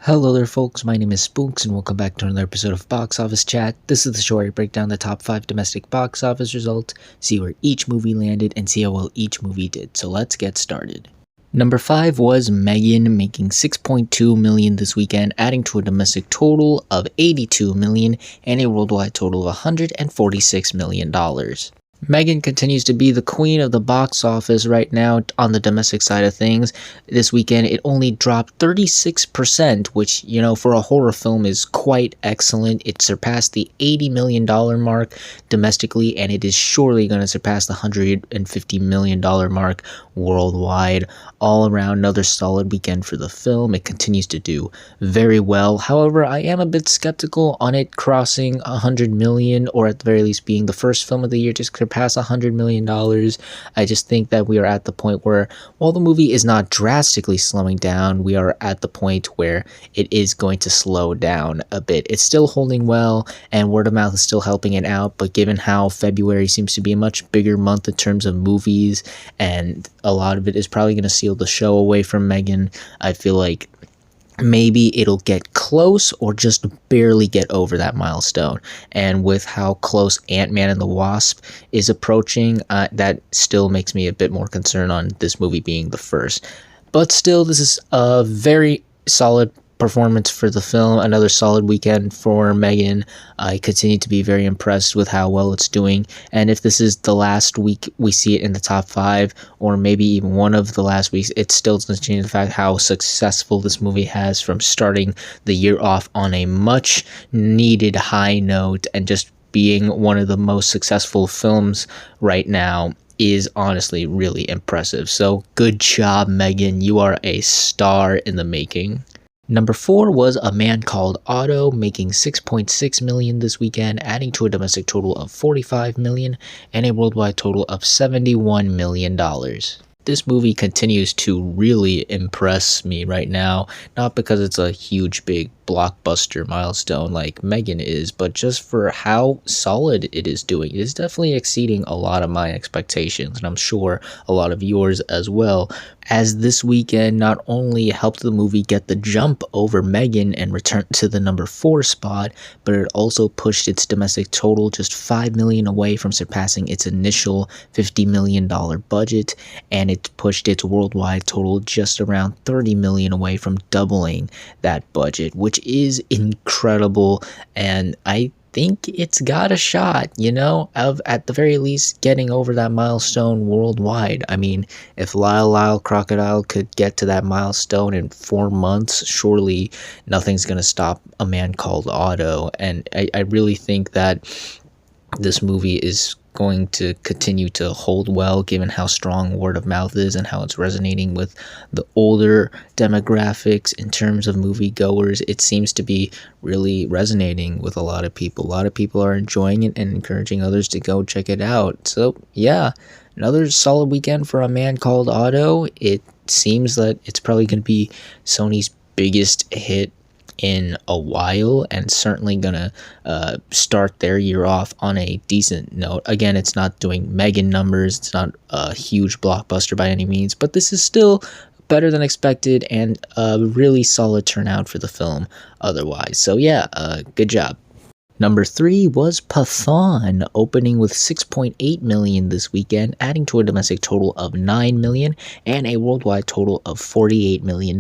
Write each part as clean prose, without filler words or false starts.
Hello there folks, my name is Spooks and welcome back to another episode of Box Office Chat. This is the show where I break down the top 5 domestic box office results, see where each movie landed, and see how well each movie did. So let's get started. Number 5 was Megan, making $6.2 million this weekend, adding to a domestic total of $82 million and a worldwide total of $146 million. Megan continues to be the queen of the box office right now on the domestic side of things. This weekend, it only dropped 36%, which, for a horror film is quite excellent. It surpassed the $80 million mark domestically, and it is surely going to surpass the $150 million mark worldwide. All around, another solid weekend for the film. It continues to do very well. However, I am a bit skeptical on it crossing $100 million, or at the very least being the first film of the year to surpass $100 million. I just think that we are at the point where, while the movie is not drastically slowing down, we are at the point where it is going to slow down a bit. It's still holding well, and word of mouth is still helping it out, but given how February seems to be a much bigger month in terms of movies, and a lot of it is probably going to seal the show away from Megan, I feel like maybe it'll get close or just barely get over that milestone. And with how close Ant-Man and the Wasp is approaching, that still makes me a bit more concerned on this movie being the first. But still, this is a very solid performance for the film. Another solid weekend for Megan. I continue to be very impressed with how well it's doing, and if this is the last week we see it in the top 5, or maybe even one of the last weeks, it still doesn't change the fact how successful this movie has from starting the year off on a much needed high note, and just being one of the most successful films right now is honestly really impressive. So good job, Megan. You are a star in the making. Number 4 was A Man Called Otto, making $6.6 million this weekend, adding to a domestic total of $45 million and a worldwide total of $71 million. This movie continues to really impress me right now, not because it's a huge, big blockbuster milestone like Megan is, but just for how solid it is doing. It is definitely exceeding a lot of my expectations, and I'm sure a lot of yours as well, as this weekend not only helped the movie get the jump over Megan and return to the number 4 spot, but it also pushed its domestic total just $5 million away from surpassing its initial $50 million budget, and it pushed its worldwide total just around $30 million away from doubling that budget, which is incredible. And I think it's got a shot, of at the very least getting over that milestone worldwide. I mean, if Lyle Crocodile could get to that milestone in 4 months, surely nothing's going to stop A Man Called Otto. And I really think that this movie is going to continue to hold well, given how strong word of mouth is and how it's resonating with the older demographics in terms of moviegoers. It seems to be really resonating with a lot of people. A lot of people are enjoying it and encouraging others to go check it out. So yeah, another solid weekend for A Man Called Otto. It seems that it's probably going to be Sony's biggest hit in a while, and certainly gonna start their year off on a decent note. Again, it's not doing Megan numbers, it's not a huge blockbuster by any means, but this is still better than expected and a really solid turnout for the film otherwise. So yeah, good job. Number 3 was Pathaan, opening with $6.8 million this weekend, adding to a domestic total of $9 million and a worldwide total of $48 million.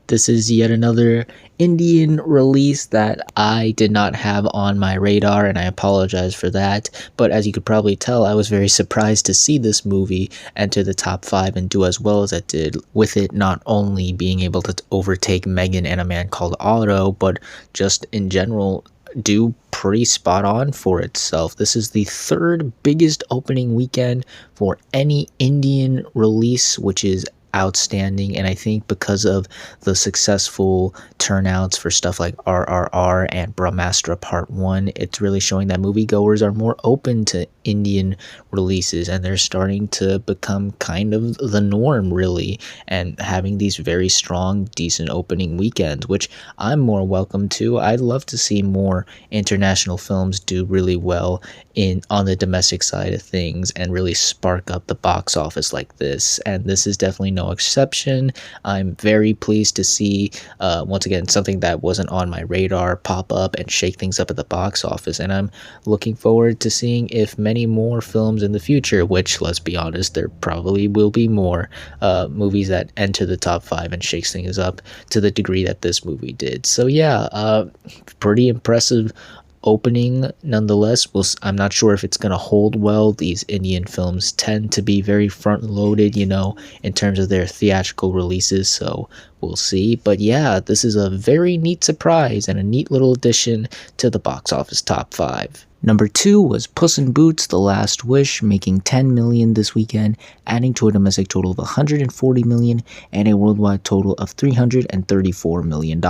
This is yet another Indian release that I did not have on my radar, and I apologize for that. But as you could probably tell, I was very surprised to see this movie enter the top 5 and do as well as it did, with it not only being able to overtake Megan and A Man Called Otto, but just in general do pretty spot on for itself. This is the 3rd biggest opening weekend for any Indian release, which is outstanding. And I think because of the successful turnouts for stuff like RRR and Brahmastra Part 1, it's really showing that moviegoers are more open to Indian releases, and they're starting to become kind of the norm, really, and having these very strong, decent opening weekends, which I'm more welcome to. I'd love to see more international films do really well on the domestic side of things and really spark up the box office like this, and this is definitely no no exception. I'm very pleased to see, once again, something that wasn't on my radar pop up and shake things up at the box office. And I'm looking forward to seeing if many more films in the future, which, let's be honest, there probably will be more movies that enter the top 5 and shakes things up to the degree that this movie did. So yeah, pretty impressive opening nonetheless. I'm not sure if it's going to hold well. These Indian films tend to be very front loaded, in terms of their theatrical releases, so we'll see. But yeah, this is a very neat surprise and a neat little addition to the box office top 5. Number 2 was Puss in Boots: The Last Wish, making $10 million this weekend, adding to a domestic total of $140 million and a worldwide total of $334 million.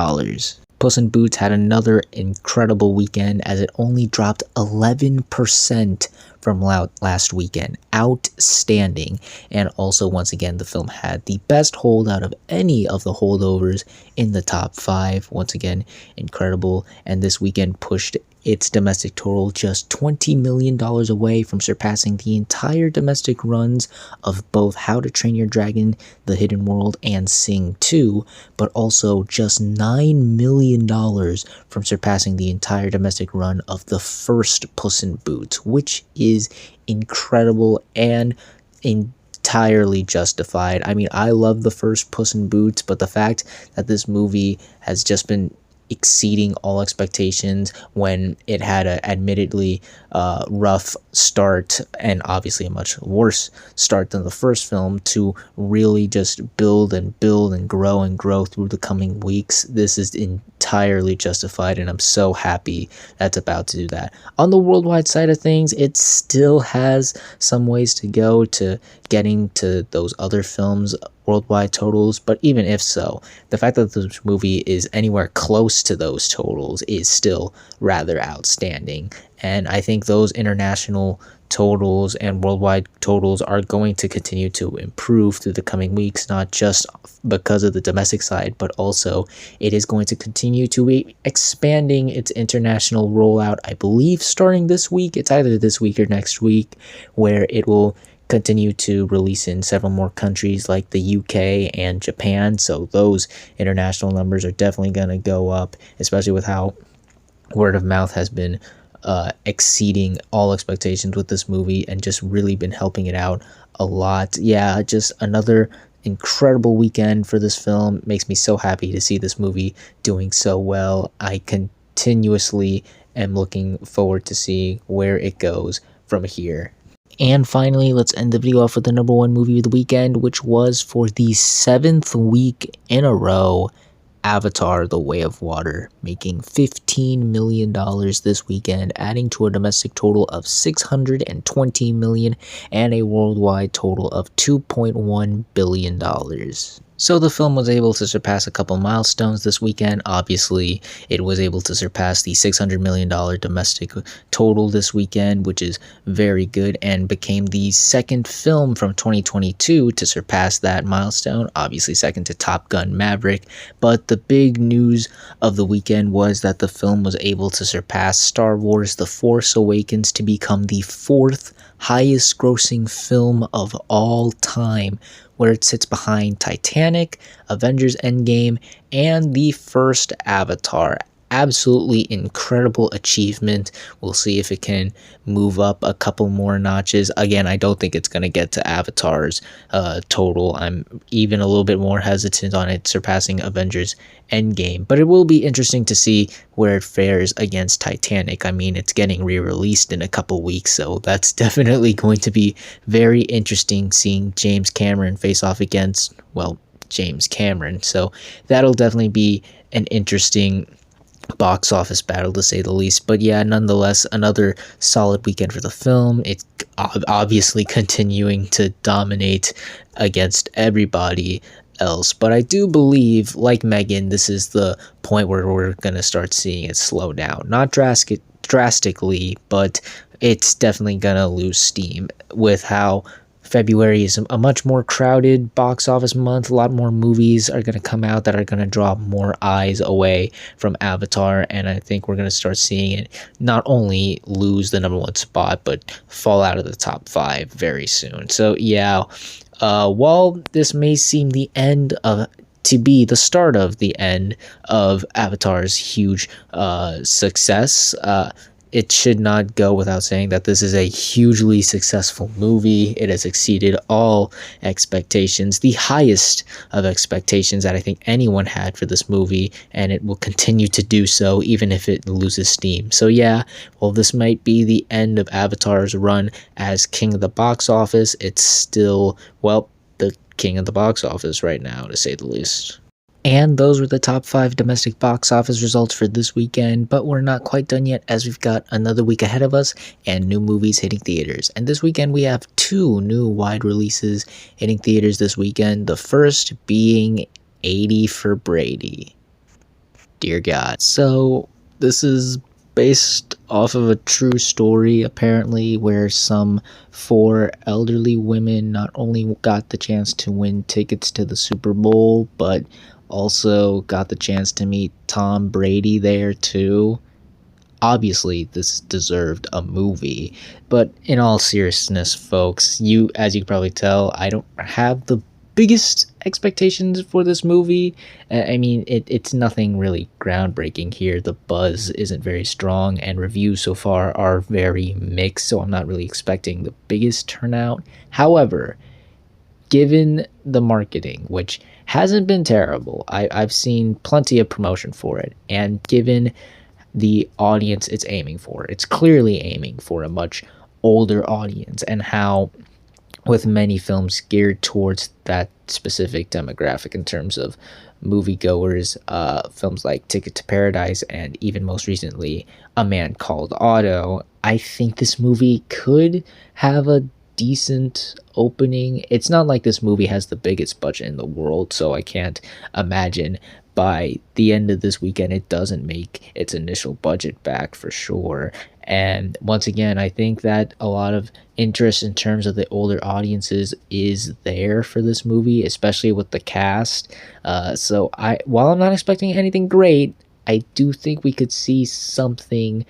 Puss in Boots had another incredible weekend as it only dropped 11% from last weekend. Outstanding. And also, once again, the film had the best hold out of any of the holdovers in the top 5. Once again, incredible. And this weekend pushed its domestic total just $20 million away from surpassing the entire domestic runs of both How to Train Your Dragon, The Hidden World, and Sing 2, but also just $9 million from surpassing the entire domestic run of the first Puss in Boots, which is incredible and entirely justified. I mean, I love the first Puss in Boots, but the fact that this movie has just been exceeding all expectations when it had a admittedly rough start and obviously a much worse start than the first film, to really just build and grow through the coming weeks. This is entirely justified, and I'm so happy that's about to do that. On the worldwide side of things, it still has some ways to go to getting to those other films' worldwide totals, but even if so, the fact that this movie is anywhere close to those totals is still rather outstanding. And I think those international totals and worldwide totals are going to continue to improve through the coming weeks, not just because of the domestic side, but also it is going to continue to be expanding its international rollout, I believe, starting this week. It's either this week or next week, where it will continue to release in several more countries like the UK and Japan. So those international numbers are definitely going to go up, especially with how word of mouth has been exceeding all expectations with this movie and just really been helping it out a lot. Yeah, just another incredible weekend for this film. Makes me so happy to see this movie doing so well. I continuously am looking forward to see where it goes from here. And finally, let's end the video off with the number 1 movie of the weekend, which was, for the 7th week in a row, Avatar: The Way of Water, making $15 million this weekend, adding to a domestic total of $620 million and a worldwide total of $2.1 billion. So the film was able to surpass a couple milestones this weekend. Obviously, it was able to surpass the $600 million domestic total this weekend, which is very good, and became the second film from 2022 to surpass that milestone. Obviously, second to Top Gun: Maverick. But the big news of the weekend was that the film was able to surpass Star Wars: The Force Awakens to become the 4th highest grossing film of all time, where it sits behind Titanic, Avengers Endgame, and the first Avatar. Absolutely incredible achievement. We'll see if it can move up a couple more notches. Again, I don't think it's going to get to Avatar's total. I'm even a little bit more hesitant on it surpassing Avengers Endgame, but it will be interesting to see where it fares against Titanic. I mean, it's getting re-released in a couple weeks, so that's definitely going to be very interesting, seeing James Cameron face off against, well, James Cameron. So that'll definitely be an interesting box office battle, to say the least. But yeah, nonetheless, another solid weekend for the film. It's obviously continuing to dominate against everybody else, but I do believe, like Megan, this is the point where we're going to start seeing it slow down. Not drastically, but it's definitely going to lose steam with how February is a much more crowded box office month. A lot more movies are going to come out that are going to draw more eyes away from Avatar, and I think we're going to start seeing it not only lose the number 1 spot, but fall out of the top 5 very soon. So yeah, While this may seem to be the start of the end of Avatar's huge success, it should not go without saying that this is a hugely successful movie. It has exceeded all expectations, the highest of expectations that I think anyone had for this movie, and it will continue to do so even if it loses steam. So yeah, while this might be the end of Avatar's run as king of the box office, it's still, well, the king of the box office right now, to say the least. And those were the top 5 domestic box office results for this weekend, but we're not quite done yet as we've got another week ahead of us and new movies hitting theaters. And this weekend we have 2 new wide releases hitting theaters this weekend, the first being 80 for Brady. Dear God. So this is based off of a true story, apparently, where some 4 elderly women not only got the chance to win tickets to the Super Bowl, but also got the chance to meet Tom Brady there too. Obviously, this deserved a movie, but in all seriousness, folks, as you can probably tell, I don't have the biggest expectations for this movie. I mean, it's nothing really groundbreaking here. The buzz isn't very strong, and reviews so far are very mixed, so I'm not really expecting the biggest turnout. However, given the marketing, which hasn't been terrible, I've seen plenty of promotion for it, and given the audience it's aiming for, it's clearly aiming for a much older audience, and how with many films geared towards that specific demographic in terms of moviegoers, films like Ticket to Paradise and even most recently A Man Called Otto, I think this movie could have a decent opening. It's not like this movie has the biggest budget in the world, so I can't imagine by the end of this weekend it doesn't make its initial budget back for sure. And once again, I think that a lot of interest in terms of the older audiences is there for this movie, especially with the cast. So while I'm not expecting anything great, I do think we could see something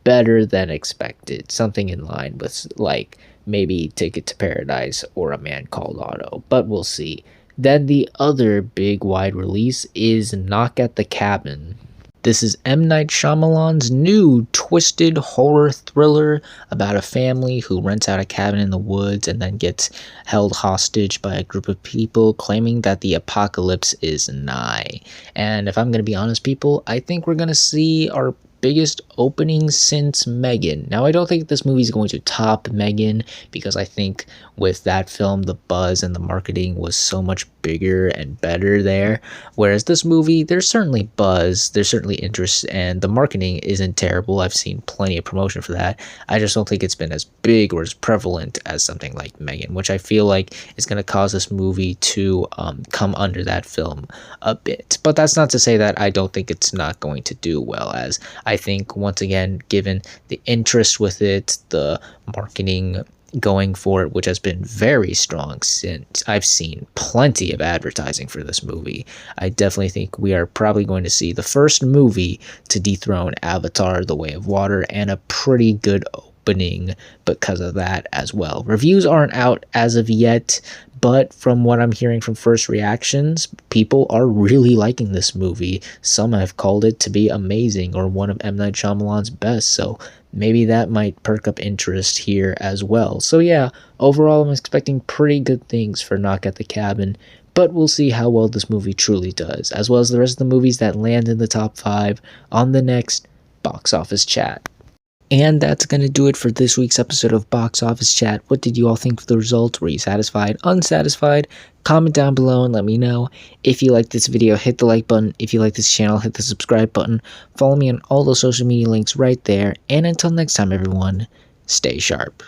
better than expected, something in line with like maybe Ticket to Paradise or A Man Called Otto, but we'll see. Then the other big wide release is Knock at the Cabin. This is M. Night Shyamalan's new twisted horror thriller about a family who rents out a cabin in the woods and then gets held hostage by a group of people claiming that the apocalypse is nigh. And if I'm going to be honest, people, I think we're going to see our biggest opening since Megan. Now, I don't think this movie is going to top Megan because I think with that film, the buzz and the marketing was so much bigger and better there. Whereas this movie, there's certainly buzz, there's certainly interest, and the marketing isn't terrible. I've seen plenty of promotion for that. I just don't think it's been as big or as prevalent as something like Megan, which I feel like is going to cause this movie to come under that film a bit. But that's not to say that I don't think it's not going to do well, as I think, once again, given the interest with it, the marketing going for it, which has been very strong since I've seen plenty of advertising for this movie, I definitely think we are probably going to see the first movie to dethrone Avatar: The Way of Water, and a pretty good opening because of that as well. Reviews aren't out as of yet, but from what I'm hearing from first reactions, people are really liking this movie. Some have called it to be amazing or one of M. Night Shyamalan's best, so maybe that might perk up interest here as well. So yeah, overall I'm expecting pretty good things for Knock at the Cabin, but we'll see how well this movie truly does, as well as the rest of the movies that land in the top 5 on the next Box Office Chat. And that's going to do it for this week's episode of Box Office Chat. What did you all think of the results? Were you satisfied? Unsatisfied? Comment down below and let me know. If you like this video, hit the like button. If you like this channel, hit the subscribe button. Follow me on all the social media links right there. And until next time, everyone, stay sharp.